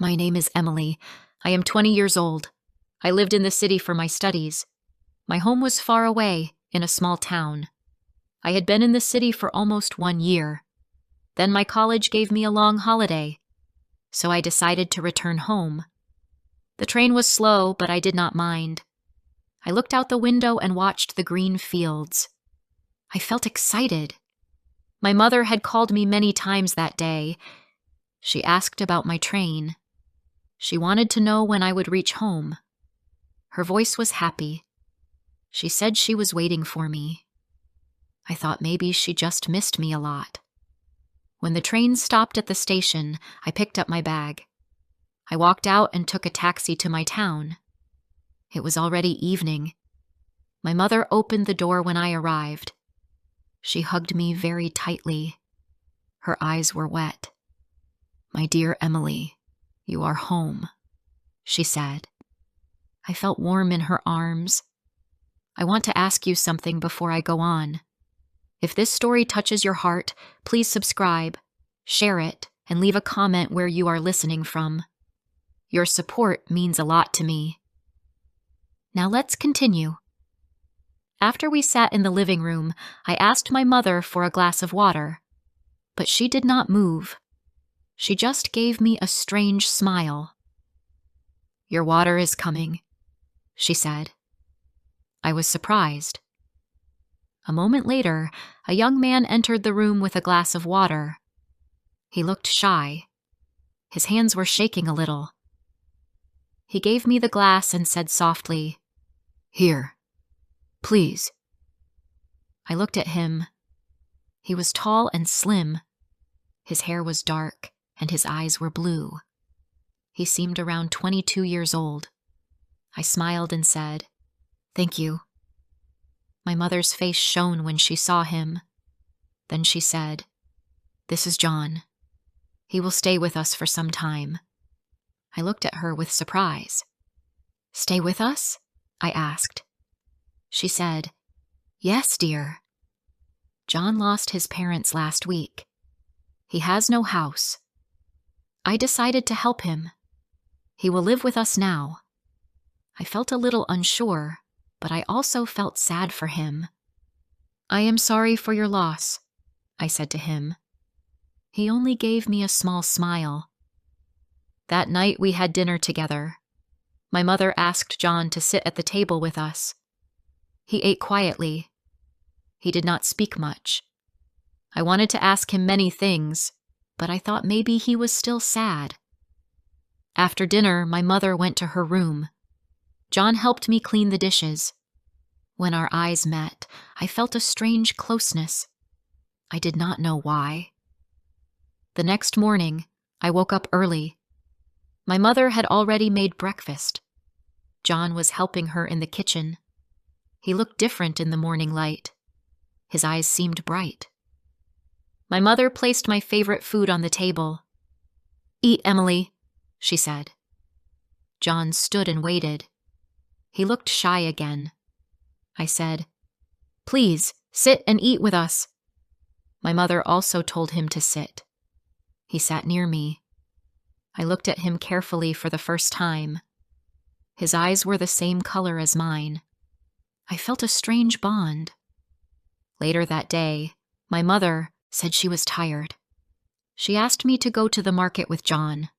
My name is Emily. I am 20 years old. I lived in the city for my studies. My home was far away, in a small town. I had been in the city for almost 1 year. Then my college gave me a long holiday, so I decided to return home. The train was slow, but I did not mind. I looked out the window and watched the green fields. I felt excited. My mother had called me many times that day. She asked about my train. She wanted to know when I would reach home. Her voice was happy. She said she was waiting for me. I thought maybe she just missed me a lot. When the train stopped at the station, I picked up my bag. I walked out and took a taxi to my town. It was already evening. My mother opened the door when I arrived. She hugged me very tightly. Her eyes were wet. "My dear Emily, you are home," she said. I felt warm in her arms. I want to ask you something before I go on. If this story touches your heart, please subscribe, share it, and leave a comment where you are listening from. Your support means a lot to me. Now let's continue. After we sat in the living room, I asked my mother for a glass of water, but she did not move. She just gave me a strange smile. "Your water is coming," she said. I was surprised. A moment later, a young man entered the room with a glass of water. He looked shy. His hands were shaking a little. He gave me the glass and said softly, "Here, please." I looked at him. He was tall and slim. His hair was dark, and his eyes were blue. He seemed around 22 years old. I smiled and said, "Thank you." My mother's face shone when she saw him. Then she said, "This is John. He will stay with us for some time." I looked at her with surprise. "Stay with us?" I asked. She said, "Yes, dear. John lost his parents last week. He has no house. I decided to help him. He will live with us now." I felt a little unsure, but I also felt sad for him. "I am sorry for your loss," I said to him. He only gave me a small smile. That night we had dinner together. My mother asked John to sit at the table with us. He ate quietly. He did not speak much. I wanted to ask him many things, but I thought maybe he was still sad. After dinner, my mother went to her room. John helped me clean the dishes. When our eyes met, I felt a strange closeness. I did not know why. The next morning, I woke up early. My mother had already made breakfast. John was helping her in the kitchen. He looked different in the morning light. His eyes seemed bright. My mother placed my favorite food on the table. "Eat, Emily," she said. John stood and waited. He looked shy again. I said, "Please, sit and eat with us." My mother also told him to sit. He sat near me. I looked at him carefully for the first time. His eyes were the same color as mine. I felt a strange bond. Later that day, my mother said she was tired. She asked me to go to the market with John.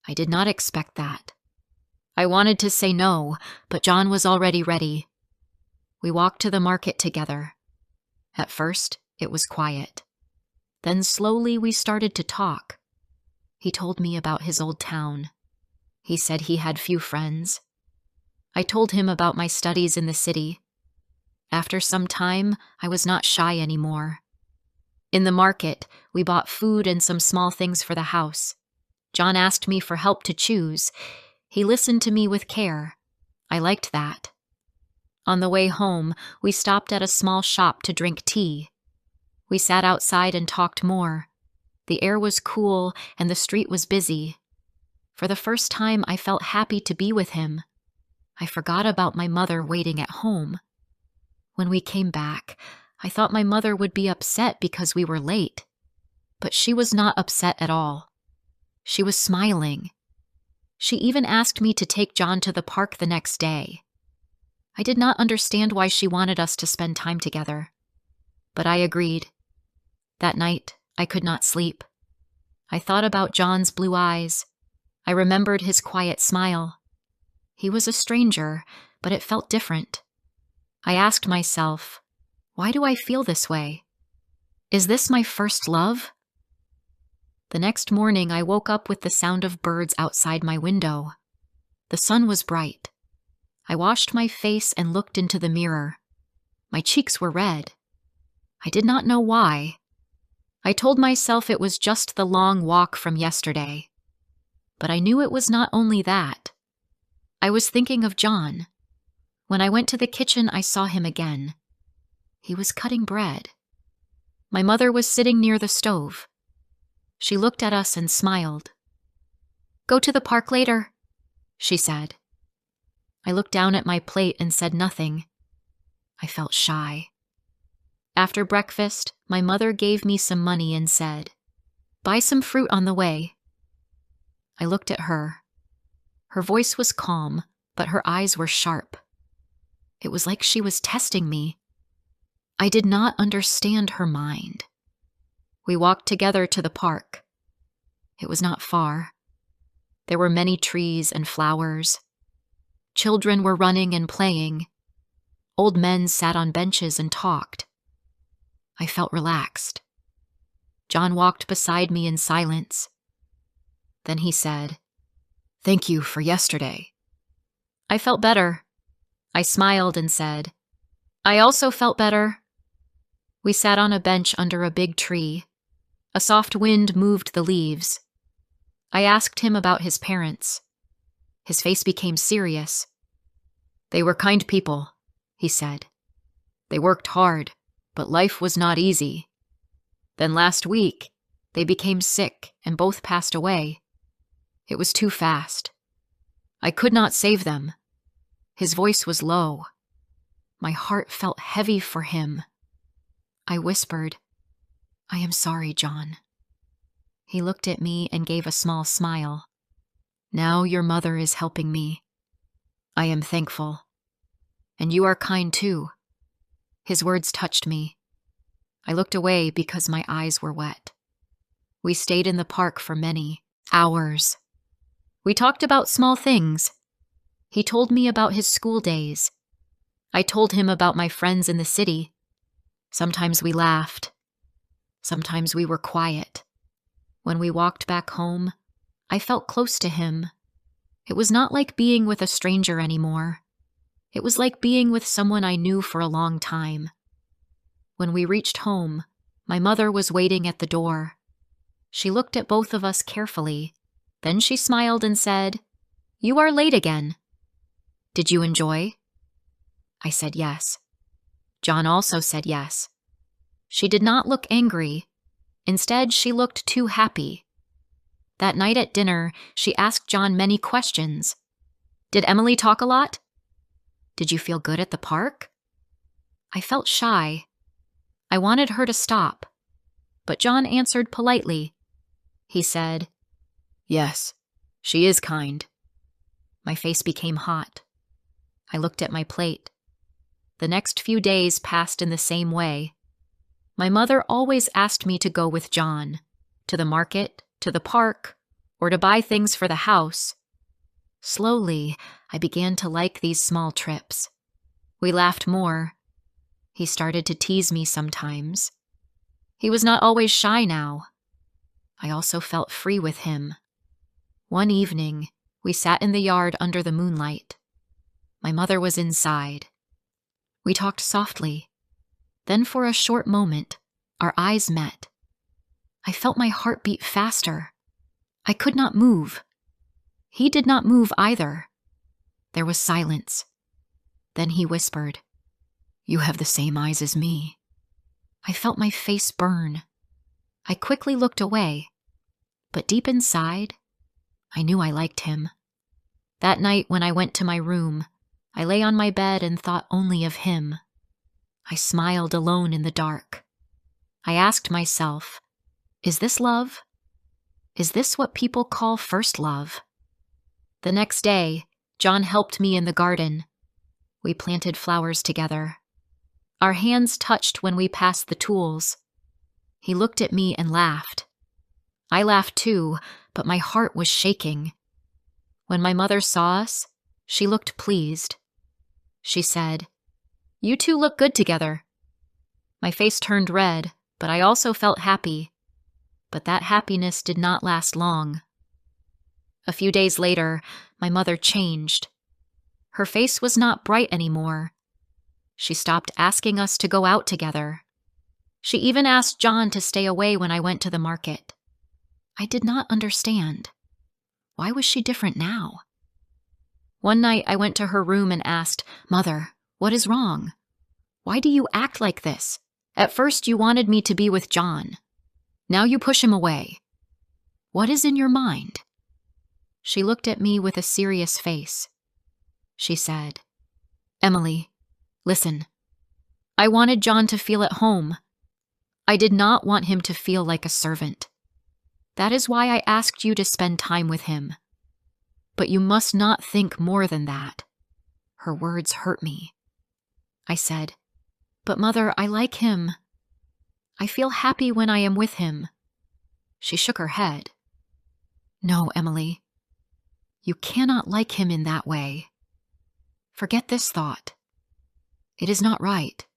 I did not expect that. I wanted to say no, but John was already ready. We walked to the market together. At first, it was quiet. Then slowly we started to talk. He told me about his old town. He said he had few friends. I told him about my studies in the city. After some time, I was not shy anymore. In the market, we bought food and some small things for the house. John asked me for help to choose. He listened to me with care. I liked that. On the way home, we stopped at a small shop to drink tea. We sat outside and talked more. The air was cool and the street was busy. For the first time, I felt happy to be with him. I forgot about my mother waiting at home. When we came back, I thought my mother would be upset because we were late. But she was not upset at all. She was smiling. She even asked me to take John to the park the next day. I did not understand why she wanted us to spend time together, but I agreed. That night, I could not sleep. I thought about John's blue eyes. I remembered his quiet smile. He was a stranger, but it felt different. I asked myself, why do I feel this way? Is this my first love? The next morning, I woke up with the sound of birds outside my window. The sun was bright. I washed my face and looked into the mirror. My cheeks were red. I did not know why. I told myself it was just the long walk from yesterday. But I knew it was not only that. I was thinking of John. When I went to the kitchen, I saw him again. He was cutting bread. My mother was sitting near the stove. She looked at us and smiled. "Go to the park later," she said. I looked down at my plate and said nothing. I felt shy. After breakfast, my mother gave me some money and said, "Buy some fruit on the way." I looked at her. Her voice was calm, but her eyes were sharp. It was like she was testing me. I did not understand her mind. We walked together to the park. It was not far. There were many trees and flowers. Children were running and playing. Old men sat on benches and talked. I felt relaxed. John walked beside me in silence. Then he said, "Thank you for yesterday." I felt better. I smiled and said, "I also felt better." We sat on a bench under a big tree. A soft wind moved the leaves. I asked him about his parents. His face became serious. "They were kind people," he said. "They worked hard, but life was not easy. Then last week, they became sick and both passed away. It was too fast. I could not save them." His voice was low. My heart felt heavy for him. I whispered, "I am sorry, John." He looked at me and gave a small smile. "Now your mother is helping me. I am thankful. And you are kind too." His words touched me. I looked away because my eyes were wet. We stayed in the park for many hours. We talked about small things. He told me about his school days. I told him about my friends in the city. Sometimes we laughed. Sometimes we were quiet. When we walked back home, I felt close to him. It was not like being with a stranger anymore. It was like being with someone I knew for a long time. When we reached home, my mother was waiting at the door. She looked at both of us carefully. Then she smiled and said, "You are late again. Did you enjoy?" I said yes. John also said yes. She did not look angry. Instead, she looked too happy. That night at dinner, she asked John many questions. "Did Emily talk a lot? Did you feel good at the park?" I felt shy. I wanted her to stop, but John answered politely. He said, "Yes, she is kind." My face became hot. I looked at my plate. The next few days passed in the same way. My mother always asked me to go with John, to the market, to the park, or to buy things for the house. Slowly, I began to like these small trips. We laughed more. He started to tease me sometimes. He was not always shy now. I also felt free with him. One evening, we sat in the yard under the moonlight. My mother was inside. We talked softly. Then for a short moment, our eyes met. I felt my heart beat faster. I could not move. He did not move either. There was silence. Then he whispered, "You have the same eyes as me." I felt my face burn. I quickly looked away. But deep inside, I knew I liked him. That night when I went to my room, I lay on my bed and thought only of him. I smiled alone in the dark. I asked myself, is this love? Is this what people call first love? The next day, John helped me in the garden. We planted flowers together. Our hands touched when we passed the tools. He looked at me and laughed. I laughed too, but my heart was shaking. When my mother saw us, she looked pleased. She said, "You two look good together." My face turned red, but I also felt happy. But that happiness did not last long. A few days later, my mother changed. Her face was not bright anymore. She stopped asking us to go out together. She even asked John to stay away when I went to the market. I did not understand. Why was she different now? One night I went to her room and asked, "Mother, what is wrong? Why do you act like this? At first you wanted me to be with John. Now you push him away. What is in your mind?" She looked at me with a serious face. She said, "Emily, listen. I wanted John to feel at home. I did not want him to feel like a servant. That is why I asked you to spend time with him. But you must not think more than that." Her words hurt me. I said, "But Mother, I like him. I feel happy when I am with him." She shook her head. "No, Emily. You cannot like him in that way. Forget this thought. It is not right."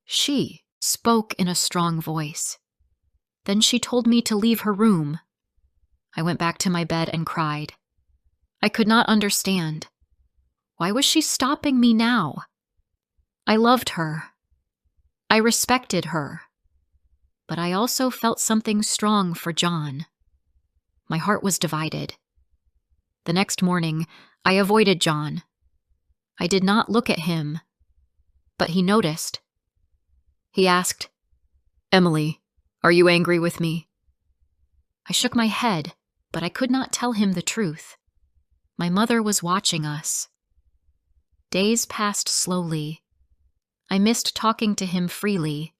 She spoke in a strong voice. Then she told me to leave her room. I went back to my bed and cried. I could not understand. Why was she stopping me now? I loved her. I respected her. But I also felt something strong for John. My heart was divided. The next morning, I avoided John. I did not look at him, but he noticed. He asked, "Emily, are you angry with me?" I shook my head, but I could not tell him the truth. My mother was watching us. Days passed slowly. I missed talking to him freely.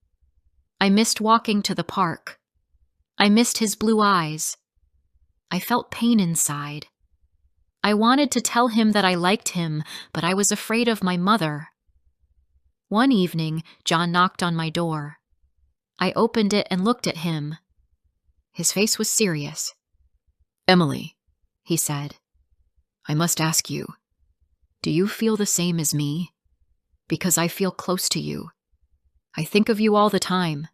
I missed walking to the park. I missed his blue eyes. I felt pain inside. I wanted to tell him that I liked him, but I was afraid of my mother. One evening, John knocked on my door. I opened it and looked at him. His face was serious. "Emily," he said, "I must ask you, do you feel the same as me? Because I feel close to you. I think of you all the time."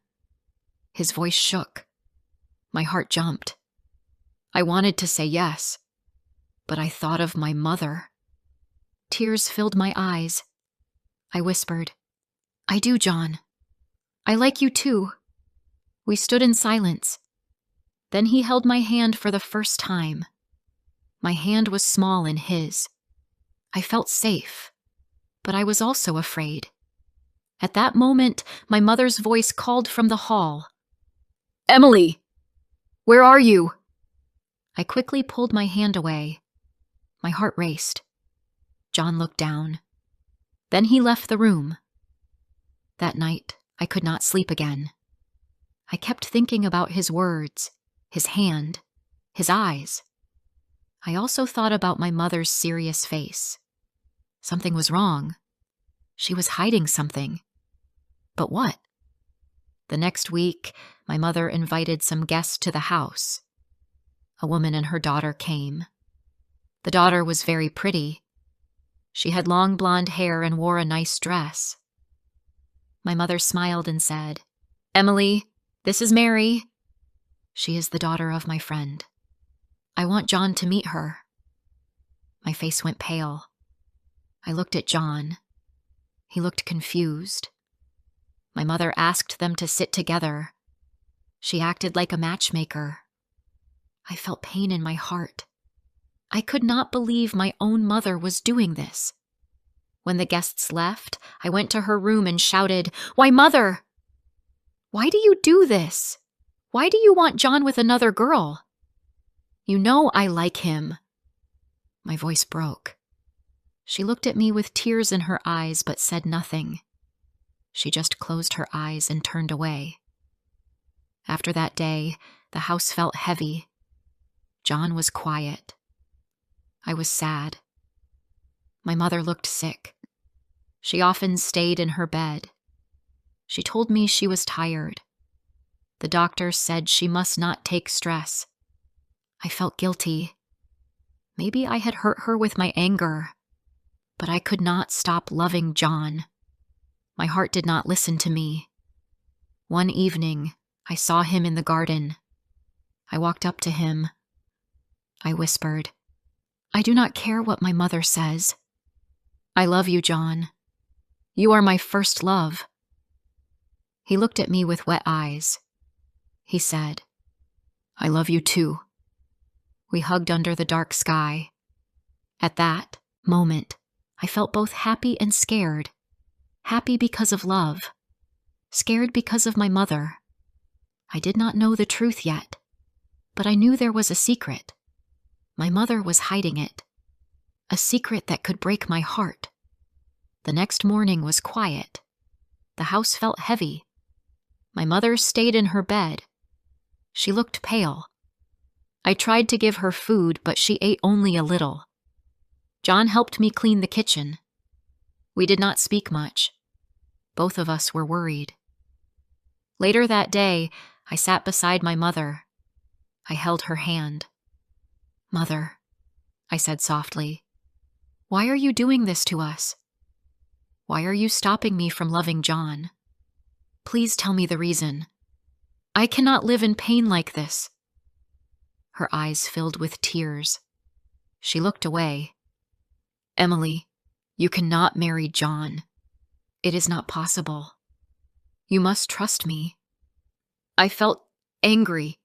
His voice shook. My heart jumped. I wanted to say yes, but I thought of my mother. Tears filled my eyes. I whispered, "I do, John. I like you too." We stood in silence. Then he held my hand for the first time. My hand was small in his. I felt safe, but I was also afraid. At that moment, my mother's voice called from the hall. "Emily, where are you?" I quickly pulled my hand away. My heart raced. John looked down. Then he left the room. That night, I could not sleep again. I kept thinking about his words, his hand, his eyes. I also thought about my mother's serious face. Something was wrong. She was hiding something. But what? The next week, my mother invited some guests to the house. A woman and her daughter came. The daughter was very pretty. She had long blonde hair and wore a nice dress. My mother smiled and said, "Emily, this is Mary. She is the daughter of my friend. I want John to meet her." My face went pale. I looked at John. He looked confused. My mother asked them to sit together. She acted like a matchmaker. I felt pain in my heart. I could not believe my own mother was doing this. When the guests left, I went to her room and shouted, "Why, Mother! Why do you do this? Why do you want John with another girl? You know I like him." My voice broke. She looked at me with tears in her eyes but said nothing. She just closed her eyes and turned away. After that day, the house felt heavy. John was quiet. I was sad. My mother looked sick. She often stayed in her bed. She told me she was tired. The doctor said she must not take stress. I felt guilty. Maybe I had hurt her with my anger, but I could not stop loving John. My heart did not listen to me. One evening, I saw him in the garden. I walked up to him. I whispered, "I do not care what my mother says. I love you, John. You are my first love." He looked at me with wet eyes. He said, "I love you too." We hugged under the dark sky. At that moment, I felt both happy and scared. Happy because of love. Scared because of my mother. I did not know the truth yet, but I knew there was a secret. My mother was hiding it. A secret that could break my heart. The next morning was quiet. The house felt heavy. My mother stayed in her bed. She looked pale. I tried to give her food, but she ate only a little. John helped me clean the kitchen. We did not speak much. Both of us were worried. Later that day, I sat beside my mother. I held her hand. "Mother," I said softly, "why are you doing this to us? Why are you stopping me from loving John? Please tell me the reason. I cannot live in pain like this." Her eyes filled with tears. She looked away. "Emily, you cannot marry John. It is not possible. You must trust me." I felt angry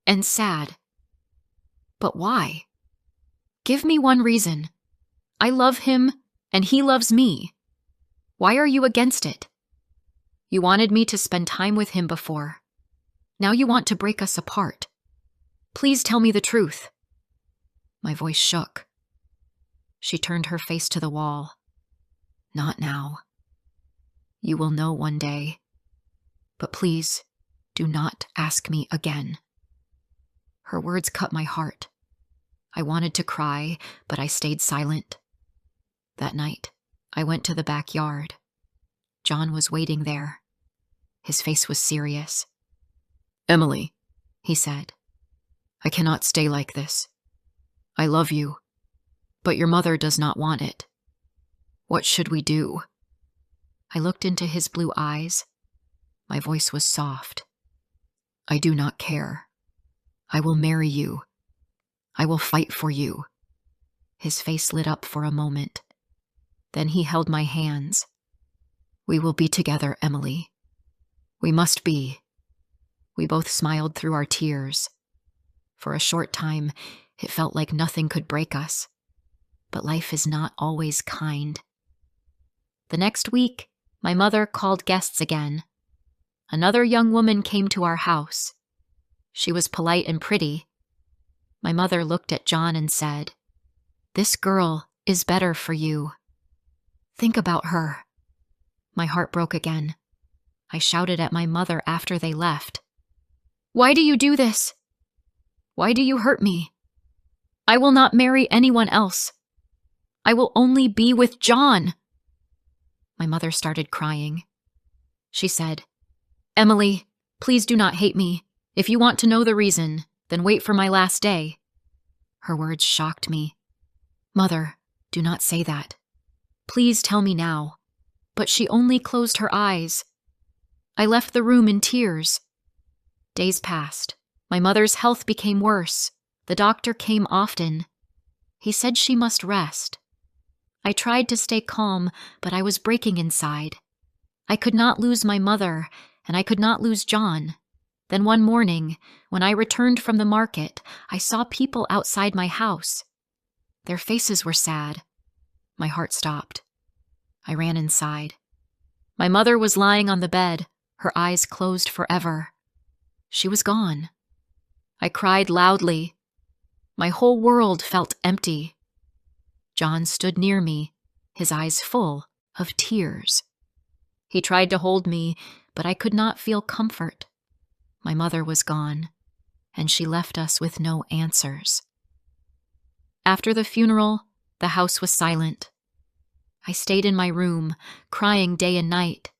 and sad. But why? Give me one reason. I love him and he loves me. Why are you against it? You wanted me to spend time with him before. Now you want to break us apart. Please tell me the truth." My voice shook. She turned her face to the wall. "Not now. You will know one day. But please, do not ask me again." Her words cut my heart. I wanted to cry, but I stayed silent. That night, I went to the backyard. John was waiting there. His face was serious. "Emily," he said, "I cannot stay like this. I love you, but your mother does not want it. What should we do?" I looked into his blue eyes. My voice was soft. "I do not care. I will marry you. I will fight for you." His face lit up for a moment. Then he held my hands. "We will be together, Emily. We must be." We both smiled through our tears. For a short time, it felt like nothing could break us. But life is not always kind. The next week, my mother called guests again. Another young woman came to our house. She was polite and pretty. My mother looked at John and said, "This girl is better for you. Think about her." My heart broke again. I shouted at my mother after they left. "Why do you do this? Why do you hurt me? I will not marry anyone else. I will only be with John." My mother started crying. She said, "Emily, please do not hate me. If you want to know the reason, then wait for my last day." Her words shocked me. "Mother, do not say that. Please tell me now." But she only closed her eyes. I left the room in tears. Days passed. My mother's health became worse. The doctor came often. He said she must rest. I tried to stay calm, but I was breaking inside. I could not lose my mother, and I could not lose John. Then one morning, when I returned from the market, I saw people outside my house. Their faces were sad. My heart stopped. I ran inside. My mother was lying on the bed, her eyes closed forever. She was gone. I cried loudly. My whole world felt empty. John stood near me, his eyes full of tears. He tried to hold me, but I could not feel comfort. My mother was gone, and she left us with no answers. After the funeral, the house was silent. I stayed in my room, crying day and night.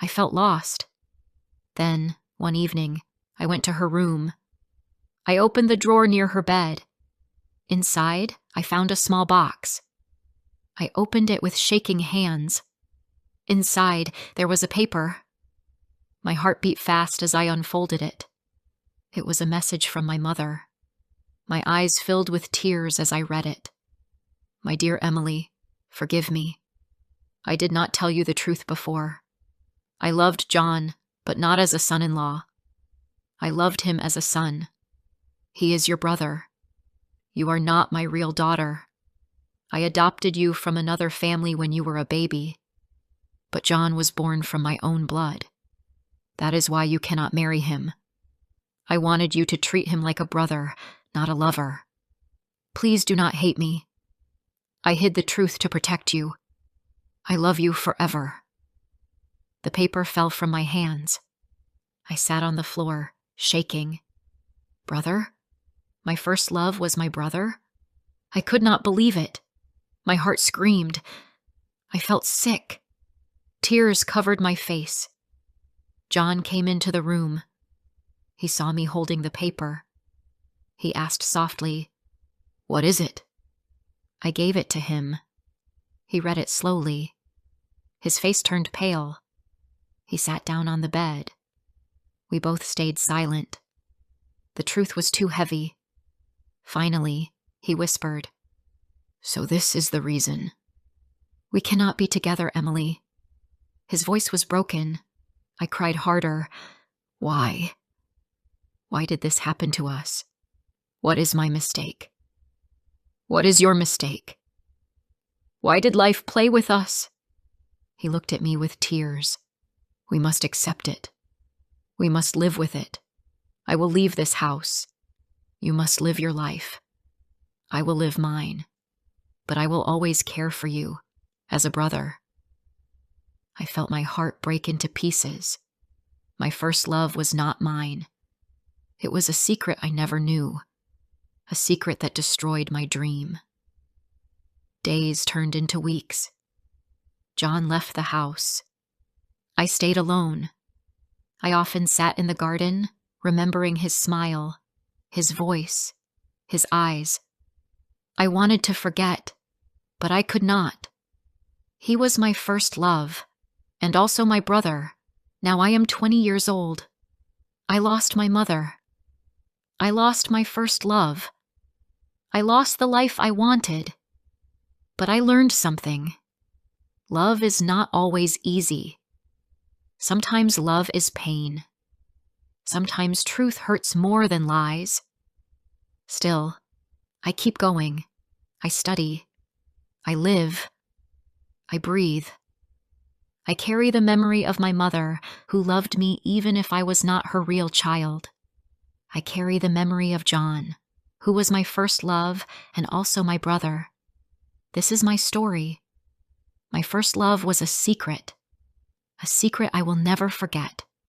I felt lost. Then, one evening, I went to her room. I opened the drawer near her bed. Inside, I found a small box. I opened it with shaking hands. Inside, there was a paper. My heart beat fast as I unfolded it. It was a message from my mother. My eyes filled with tears as I read it. My dear Emily, forgive me. I did not tell you the truth before. I loved John, but not as a son-in-law. I loved him as a son. He is your brother. You are not my real daughter. I adopted you from another family when you were a baby. But John was born from my own blood. That is why you cannot marry him. I wanted you to treat him like a brother, not a lover. Please do not hate me. I hid the truth to protect you. I love you forever. The paper fell from my hands. I sat on the floor, shaking. Brother? My first love was my brother? I could not believe it. My heart screamed. I felt sick. Tears covered my face. John came into the room. He saw me holding the paper. He asked softly, "What is it?" I gave it to him. He read it slowly. His face turned pale. He sat down on the bed. We both stayed silent. The truth was too heavy. Finally, he whispered, "So this is the reason." "We cannot be together, Emily." His voice was broken. I cried harder. Why? Why did this happen to us? What is my mistake? What is your mistake? Why did life play with us? He looked at me with tears. We must accept it. We must live with it. I will leave this house. You must live your life. I will live mine. But I will always care for you, as a brother. I felt my heart break into pieces. My first love was not mine. It was a secret I never knew. A secret that destroyed my dream. Days turned into weeks. John left the house. I stayed alone. I often sat in the garden, remembering his smile, his voice, his eyes. I wanted to forget, but I could not. He was my first love, and also my brother. Now I am 20 years old. I lost my mother. I lost my first love. I lost the life I wanted. But I learned something. Love is not always easy. Sometimes love is pain. Sometimes truth hurts more than lies. Still, I keep going. I study. I live. I breathe. I carry the memory of my mother, who loved me even if I was not her real child. I carry the memory of John, who was my first love and also my brother. This is my story. My first love was a secret I will never forget.